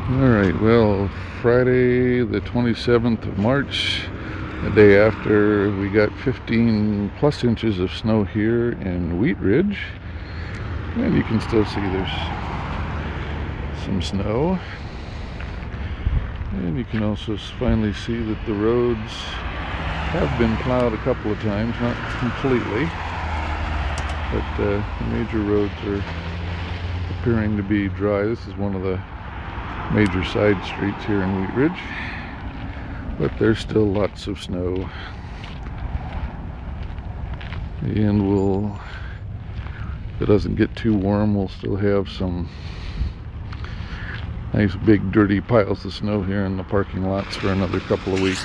Alright, well, Friday the 27th of March, the day after we got 15 plus inches of snow here in Wheat Ridge. And you can still see there's some snow. And you can also finally see that the roads have been plowed a couple of times, not completely. But the major roads are appearing to be dry. This is one of the major side streets here in Wheat Ridge, but there's still lots of snow. And if it doesn't get too warm, we'll still have some nice big dirty piles of snow here in the parking lots for another couple of weeks.